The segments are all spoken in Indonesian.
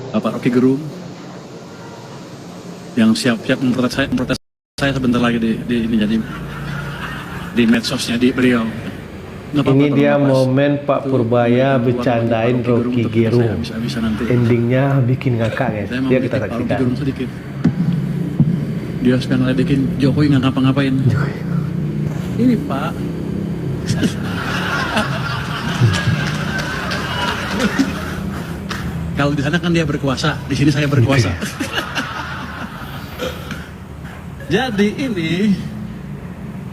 Bapak Rocky Gerung yang siap-siap memprotes saya sebentar lagi ini jadi di medsosnya di beliau. Ini dia momen Pak Purbaya bercandain Rocky Gerung. Endingnya bikin ngakak guys. Dia kita saksikan. Dia sekarang ledekin Jokowi nggak ngapa-ngapain. Ini Pak. Kalau di sana kan dia berkuasa, di sini saya berkuasa. Jadi ini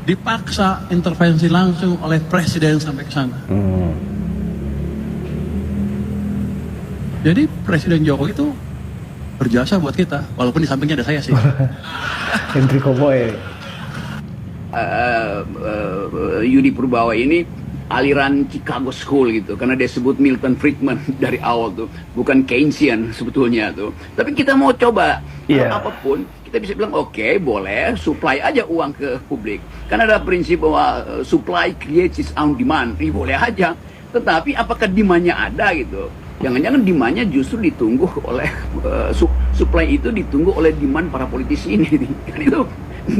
dipaksa intervensi langsung oleh presiden sampai ke sana. Jadi Presiden Jokowi itu berjasa buat kita, walaupun di sampingnya ada saya sih. Entry Cowboy. Yudi Purbawa ini aliran Chicago School gitu, karena dia sebut Milton Friedman dari awal tuh, bukan Keynesian sebetulnya tuh. Tapi kita mau coba, apapun kita bisa bilang oke, boleh supply aja uang ke publik. Kan ada prinsip bahwa supply creates its own demand, boleh aja. Tetapi apakah demandnya ada gitu? Jangan-jangan demandnya justru ditunggu oleh supply itu ditunggu oleh demand para politisi ini, kan itu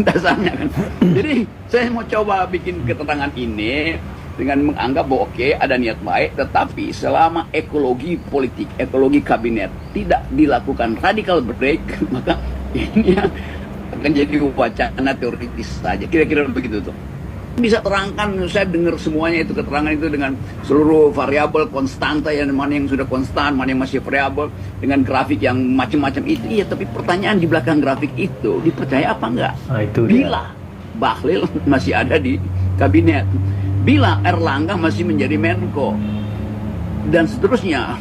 dasarnya kan. Jadi saya mau coba bikin keterangan ini dengan menganggap bahwa oke, ada niat baik, tetapi selama ekologi politik, ekologi kabinet tidak dilakukan radical break, maka ini akan jadi wacana teoritis saja. Kira-kira begitu tuh. Bisa terangkan, saya dengar semuanya itu, keterangan itu dengan seluruh variabel konstanta, yang mana yang sudah konstan, mana yang masih variabel, dengan grafik yang macam-macam itu. Iya, tapi pertanyaan di belakang grafik itu dipercaya apa enggak? Itu bila Bahlil masih ada di kabinet, bila Erlangga masih menjadi Menko, dan seterusnya,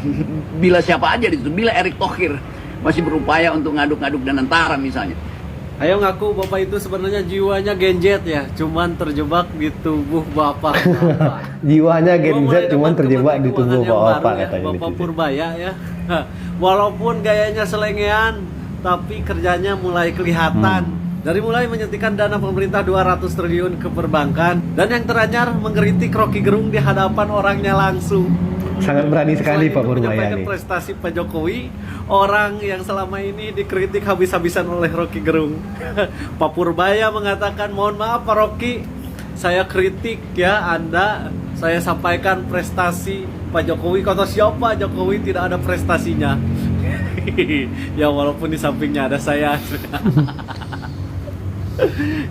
bila siapa aja di situ, bila Erick Thohir masih berupaya untuk ngaduk-ngaduk dan antara misalnya. Ayo ngaku Bapak itu sebenarnya jiwanya Gen Z ya, cuman terjebak di tubuh Bapak. Jiwanya Gen Z cuman terjebak di tubuh Bapak, katanya. Bapak Purbaya ya. Walaupun gayanya selengean, tapi kerjanya mulai kelihatan. Dari mulai menyuntikkan dana pemerintah 200 triliun ke perbankan, dan yang teranyar mengkritik Rocky Gerung di hadapan orangnya langsung. Sangat berani sekali Pak Purbaya nih. Prestasi Pak Jokowi, orang yang selama ini dikritik habis-habisan oleh Rocky Gerung. Pak Purbaya mengatakan, mohon maaf Pak Rocky, saya kritik ya Anda, saya sampaikan prestasi Pak Jokowi, kata siapa Jokowi tidak ada prestasinya. Ya walaupun di sampingnya ada saya.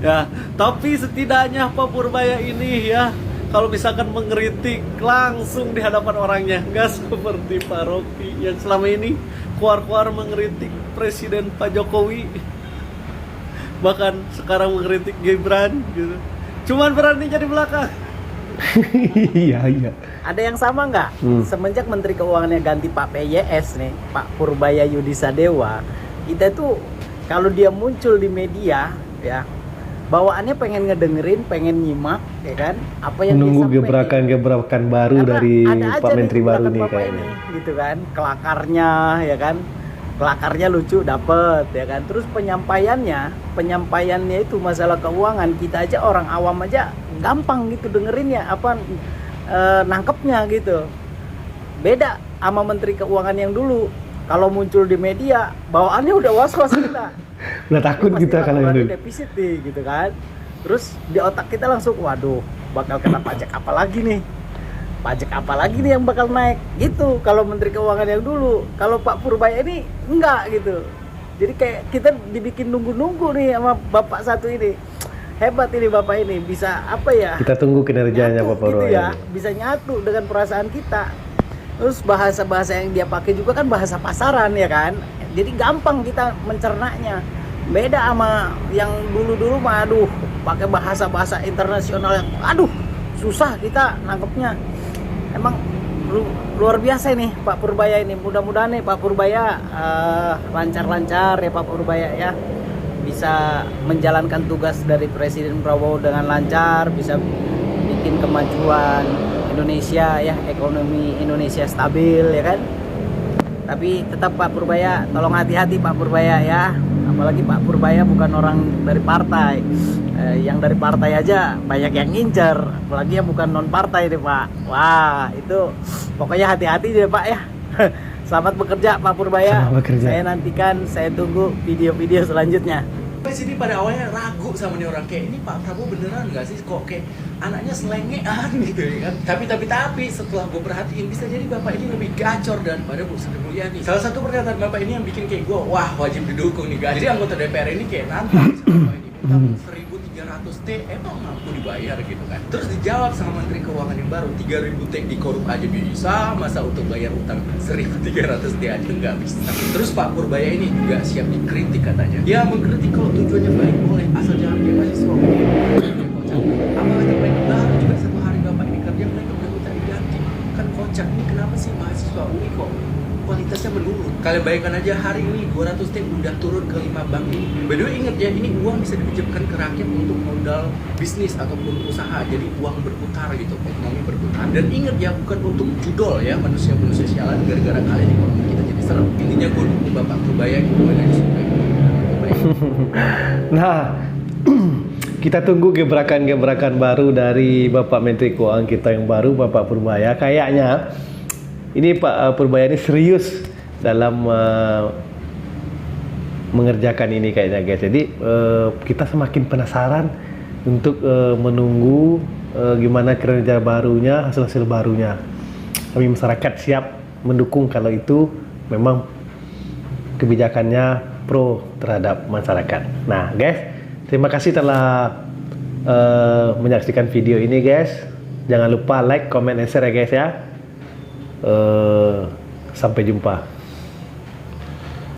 Ya, tapi setidaknya Pak Purbaya ini ya, kalau misalkan mengkritik langsung di hadapan orangnya, nggak seperti Pak Rocky yang selama ini keluar-keluar mengkritik Presiden Pak Jokowi, bahkan sekarang mengkritik Gibran gitu. Cuman berani jadi belakang. Iya. Ada yang sama nggak? Semenjak Menteri Keuangannya ganti Pak PYS nih, Pak Purbaya Yudi Sadewa, kita tuh kalau dia muncul di media ya, bawaannya pengen ngedengerin, pengen nyimak, ya kan? Apa yang nunggu dia sampaikan. gebrakan baru dari Pak Menteri baru nih kayaknya. Gitu kan, kelakarnya, ya kan? Kelakarnya lucu dapet, ya kan? Terus penyampaiannya itu masalah keuangan, kita aja orang awam aja gampang gitu dengerinnya, nangkepnya gitu. Beda sama Menteri Keuangan yang dulu. Kalau muncul di media, bawaannya udah was-was kita. Udah takut kita kalau ini defisit nih gitu kan. Terus di otak kita langsung, waduh, bakal kena pajak apa lagi nih? Pajak apa lagi nih yang bakal naik? Gitu kalau Menteri Keuangan yang dulu. Kalau Pak Purbaya ini enggak gitu. Jadi kayak kita dibikin nunggu-nunggu nih sama Bapak satu ini. Hebat ini Bapak ini, bisa apa ya? Kita tunggu kinerjanya Pak Purbaya. Gitu ya, bisa nyatu dengan perasaan kita. Terus bahasa-bahasa yang dia pakai juga kan bahasa pasaran ya kan. Jadi gampang kita mencernanya. Beda sama yang dulu-dulu mah aduh, pakai bahasa-bahasa internasional yang aduh, susah kita nangkepnya. Emang luar biasa ini Pak Purbaya ini. Mudah-mudahan nih Pak Purbaya lancar-lancar ya Pak Purbaya ya. Bisa menjalankan tugas dari Presiden Prabowo dengan lancar, bisa bikin kemajuan Indonesia ya, ekonomi Indonesia stabil ya kan. Tapi tetap Pak Purbaya, tolong hati-hati Pak Purbaya ya. Apalagi Pak Purbaya bukan orang dari partai. Yang dari partai aja banyak yang ngincer, apalagi yang bukan non partai deh Pak. Wah, itu pokoknya hati-hati deh Pak ya. Selamat bekerja Pak Purbaya. Selamat bekerja. Saya nantikan, saya tunggu video-video selanjutnya. Sampai sini pada awalnya ragu sama nih orang, kayak ini Pak Prabowo beneran nggak sih, kok kayak anaknya selengean gitu ya kan. Tapi setelah gue perhatiin, bisa jadi bapak ini lebih gacor daripada Bu Sri Mulyani. Salah satu pernyataan bapak ini yang bikin kayak gue, wah wajib didukung nih guys. Jadi anggota DPR ini kayak nantang sama bapak ini, minta 1.300 T emang mampu dibayar gitu kan. Terus dijawab sama Menteri Keuangan yang baru, 3.000 T dikorup aja bisa, masa untuk bayar utang 1.300 T aja nggak bisa. Terus Pak Purbaya ini juga siap dikritik katanya. Ya mengkritik kalau tujuannya baik boleh, asal jangan kayak mahasiswa. Apalagi baik baru juga 1 hari bapak ini kerja mereka udah minta diganti. Kan kocak, ini kenapa sih mahasiswa UI kok kualitasnya menurun? Kalian bayangkan aja hari ini 200 T udah turun ke 5 bank ini. By the way inget ya, ini uang bisa dipinjamkan ke rakyat untuk modal bisnis ataupun usaha. Jadi uang berputar gitu, ekonomi berputar. Dan inget ya, bukan untuk judol ya, manusia-manusia sialan gara-gara kalian ekonomi kita jadi serem. Intinya gue dukung Bapak Purbaya gitu aja supaya. Nah, kita tunggu gebrakan-gebrakan baru dari Bapak Menteri Keuangan kita yang baru, Bapak Purbaya. Kayaknya ini Pak Purbaya ini serius dalam mengerjakan ini kayaknya guys. Jadi kita semakin penasaran untuk menunggu gimana kerja barunya, hasil-hasil barunya. Kami masyarakat siap mendukung kalau itu memang kebijakannya pro terhadap masyarakat. Nah guys, terima kasih telah menyaksikan video ini guys. Jangan lupa like, comment, and share ya guys ya. Sampai jumpa.